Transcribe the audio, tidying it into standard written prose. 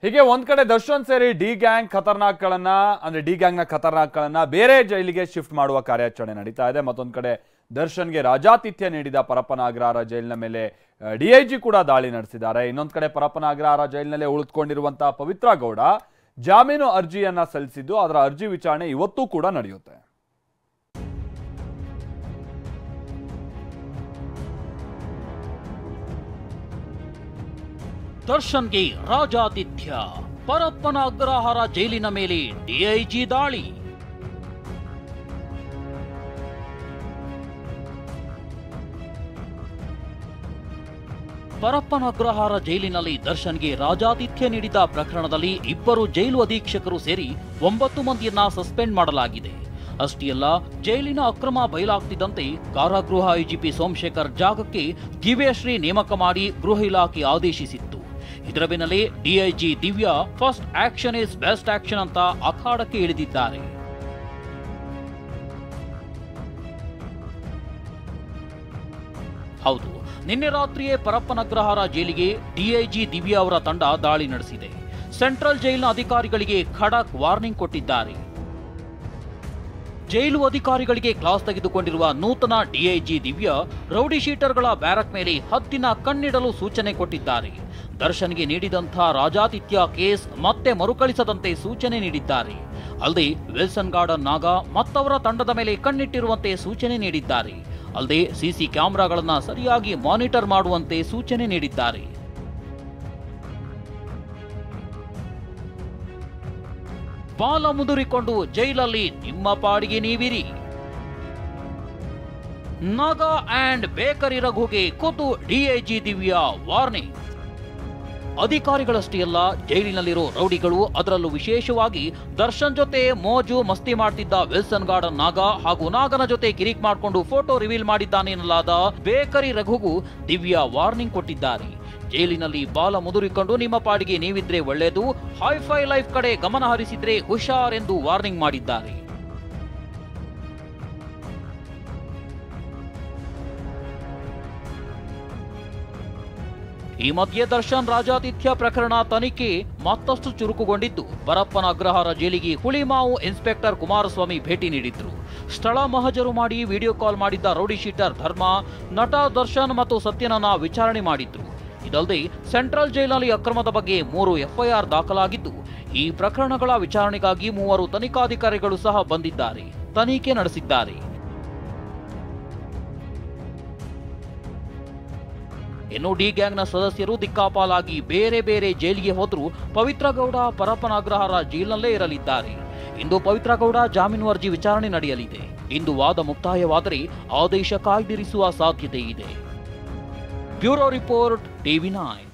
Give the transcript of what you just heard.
ಹೀಗೆ ಒಂದ್ ಕಡೆ ದರ್ಶನ್ ಸೇರಿ ಡಿ ಗ್ಯಾಂಗ್ ಖತರ್ನಾಕ್ಗಳನ್ನ ಅಂದ್ರೆ ಡಿ ಗ್ಯಾಂಗ್ನ ಖತರ್ನಾಕ್ಗಳನ್ನ ಬೇರೆ ಜೈಲಿಗೆ ಶಿಫ್ಟ್ ಮಾಡುವ ಕಾರ್ಯಾಚರಣೆ ನಡೀತಾ ಇದೆ. ಮತ್ತೊಂದ್ ಕಡೆ ದರ್ಶನ್ಗೆ ರಾಜಾತಿಥ್ಯ ನೀಡಿದ ಪರಪ್ಪನ ಅಗ್ರಹಾರ ಜೈಲಿನ ಮೇಲೆ ಡಿಐಜಿ ಕೂಡ ದಾಳಿ ನಡೆಸಿದ್ದಾರೆ. ಇನ್ನೊಂದ್ ಕಡೆ ಪರಪ್ಪನ ಅಗ್ರಹಾರ ಜೈಲಿನಲ್ಲೇ ಉಳಿದುಕೊಂಡಿರುವಂತಹ ಪವಿತ್ರ ಗೌಡ ಜಾಮೀನು ಅರ್ಜಿಯನ್ನ ಸಲ್ಲಿಸಿದ್ದು, ಅದರ ಅರ್ಜಿ ವಿಚಾರಣೆ ಇವತ್ತೂ ಕೂಡ ನಡೆಯುತ್ತೆ. ದರ್ಶನ್ಗೆ ರಾಜಾತಿಥ್ಯ, ಪರಪ್ಪನ ಅಗ್ರಹಾರ ಜೈಲಿನ ಮೇಲೆ ಡಿಐಜಿ ದಾಳಿ. ಪರಪ್ಪನ ಅಗ್ರಹಾರ ಜೈಲಿನಲ್ಲಿ ದರ್ಶನ್ಗೆ ರಾಜಾತಿಥ್ಯ ನೀಡಿದ ಪ್ರಕರಣದಲ್ಲಿ ಇಬ್ಬರು ಜೈಲು ಅಧೀಕ್ಷಕರು ಸೇರಿ 9 ಮಂದಿಯನ್ನ ಸಸ್ಪೆಂಡ್ ಮಾಡಲಾಗಿದೆ. ಅಷ್ಟೇ ಅಲ್ಲ, ಜೈಲಿನ ಅಕ್ರಮ ಬಯಲಾಗ್ತಿದ್ದಂತೆ ಕಾರಾಗೃಹ ಐಜಿಪಿ ಸೋಮಶೇಖರ್ ಜಾಗಕ್ಕೆ ದಿವ್ಯಶ್ರೀ ನೇಮಕ ಮಾಡಿ ಗೃಹ ಇಲಾಖೆ ಆದೇಶಿಸಿತ್ತು. ಇದರ ಬೆನ್ನಲ್ಲೇ DIG Divya first action is best action ಅಂತ ಅಖಾಡಕ್ಕೆ ಇಳಿದಿದ್ದಾರೆ. ಹೌದು, ನಿನ್ನೆ ರಾತ್ರಿಯೇ ಪರಪ್ಪನ ಅಗ್ರಹಾರ ಜೈಲಿಗೆ ಡಿಐಜಿ ದಿವ್ಯಾ ಅವರ ತಂಡ ದಾಳಿ ನಡೆಸಿದೆ. ಸೆಂಟ್ರಲ್ ಜೈಲಿನ ಅಧಿಕಾರಿಗಳಿಗೆ ಖಡಕ್ ವಾರ್ನಿಂಗ್ ಕೊಟ್ಟಿದ್ದಾರೆ. ಜೈಲು ಅಧಿಕಾರಿಗಳಿಗೆ ಕ್ಲಾಸ್ ತೆಗೆದುಕೊಂಡಿರುವ ನೂತನ ಡಿಐಜಿ ದಿವ್ಯಾ ರೌಡಿ ಶೀಟರ್ಗಳ ಬ್ಯಾರಕ್ ಮೇಲೆ ಹದ್ದಿನ ಕಣ್ಣಿಡಲು ಸೂಚನೆ ಕೊಟ್ಟಿದ್ದಾರೆ. ದರ್ಶನ್ಗೆ ನೀಡಿದಂಥ ರಾಜಾತಿಥ್ಯ ಕೇಸ್ ಮತ್ತೆ ಮರುಕಳಿಸದಂತೆ ಸೂಚನೆ ನೀಡಿದ್ದಾರೆ. ಅಲ್ಲದೆ ವಿಲ್ಸನ್ ಗಾರ್ಡನ್ ನಾಗ ಮತ್ತವರ ತಂಡದ ಮೇಲೆ ಕಣ್ಣಿಟ್ಟಿರುವಂತೆ ಸೂಚನೆ ನೀಡಿದ್ದಾರೆ. ಅಲ್ಲದೆ ಸಿಸಿ ಕ್ಯಾಮೆರಾಗಳನ್ನ ಸರಿಯಾಗಿ ಮಾನಿಟರ್ ಮಾಡುವಂತೆ ಸೂಚನೆ ನೀಡಿದ್ದಾರೆ. ಬಾಲ ಮುದುರಿಕೊಂಡು ಜೈಲಲ್ಲಿ ನಿಮ್ಮ ಪಾಡಿಗೆ ನೀವಿರಿ. ನಾಗ ಅಂಡ್ ಬೇಕರಿ ರಘುಗೆ ಖುದ್ದು ಡಿಐಜಿ ದಿವ್ಯಾ ವಾರ್ನಿಂಗ್. ಅಧಿಕಾರಿಗಳಷ್ಟೇ ಅಲ್ಲ, ಜೈಲಿನಲ್ಲಿರೋ ರೌಡಿಗಳು, ಅದರಲ್ಲೂ ವಿಶೇಷವಾಗಿ ದರ್ಶನ್ ಜೊತೆ ಮೋಜು ಮಸ್ತಿ ಮಾಡ್ತಿದ್ದ ವಿಲ್ಸನ್ ಗಾರ್ಡನ್ ನಾಗ ಹಾಗೂ ನಾಗನ ಜೊತೆ ಕಿರಿಕ್ ಮಾಡಿಕೊಂಡು ಫೋಟೋ ರಿವೀಲ್ ಮಾಡಿದ್ದಾನೆನ್ನಲಾದ ಬೇಕರಿ ರಘುಗೂ ದಿವ್ಯಾ ವಾರ್ನಿಂಗ್ ಕೊಟ್ಟಿದ್ದಾರೆ. ಜೈಲಿನಲ್ಲಿ ಬಾಲ ಮುದುರಿಕೊಂಡು ನಿಮ್ಮ ಪಾಡಿಗೆ ನೀವಿದ್ರೆ ಒಳ್ಳೆಯದು, ಹೈಫೈ ಲೈಫ್ ಕಡೆ ಗಮನ ಹರಿಸಿದ್ರೆ ಹುಷಾರ್ ಎಂದು ವಾರ್ನಿಂಗ್ ಮಾಡಿದ್ದಾರೆ. ಈ ಮಧ್ಯೆ ದರ್ಶನ್ ರಾಜಾತಿಥ್ಯ ಪ್ರಕರಣ ತನಿಖೆ ಮತ್ತಷ್ಟು ಚುರುಕುಗೊಂಡಿದ್ದು, ಪರಪ್ಪನ ಅಗ್ರಹಾರ ಜೈಲಿಗೆ ಹುಳಿಮಾವು ಇನ್ಸ್ಪೆಕ್ಟರ್ ಕುಮಾರಸ್ವಾಮಿ ಭೇಟಿ ನೀಡಿದ್ರು. ಸ್ಥಳ ಮಹಜರು ಮಾಡಿ ವಿಡಿಯೋ ಕಾಲ್ ಮಾಡಿದ್ದ ರೌಡಿ ಶೀಟರ್ ಧರ್ಮ, ನಟ ದರ್ಶನ್ ಮತ್ತು ಸತ್ಯನನ್ನ ವಿಚಾರಣೆ ಮಾಡಿದ್ರು. ಇದಲ್ಲದೆ ಸೆಂಟ್ರಲ್ ಜೈಲಿನಲ್ಲಿ ಅಕ್ರಮದ ಬಗ್ಗೆ 3 ಎಫ್ಐಆರ್ ದಾಖಲಾಗಿದ್ದು, ಈ ಪ್ರಕರಣಗಳ ವಿಚಾರಣೆಗಾಗಿ 3 ತನಿಖಾಧಿಕಾರಿಗಳು ಸಹ ಬಂದಿದ್ದಾರೆ, ತನಿಖೆ ನಡೆಸಿದ್ದಾರೆ. ಇನ್ನು ಡಿ ಗ್ಯಾಂಗ್ನ ಸದಸ್ಯರು ದಿಕ್ಕಾಪಾಲಾಗಿ ಬೇರೆ ಬೇರೆ ಜೈಲಿಗೆ ಹೋದರೂ ಪವಿತ್ರ ಗೌಡ ಪರಪ್ಪನ ಅಗ್ರಹಾರ ಜೈಲಿನಲ್ಲೇ ಇರಲಿದ್ದಾರೆ. ಇಂದು ಪವಿತ್ರ ಗೌಡ ಜಾಮೀನು ಅರ್ಜಿ ವಿಚಾರಣೆ ನಡೆಯಲಿದೆ. ಇಂದು ವಾದ ಮುಕ್ತಾಯವಾದರೆ ಆದೇಶ ಕಾಯ್ದಿರಿಸುವ ಸಾಧ್ಯತೆ ಇದೆ. Bureau report, ಟಿವಿ9.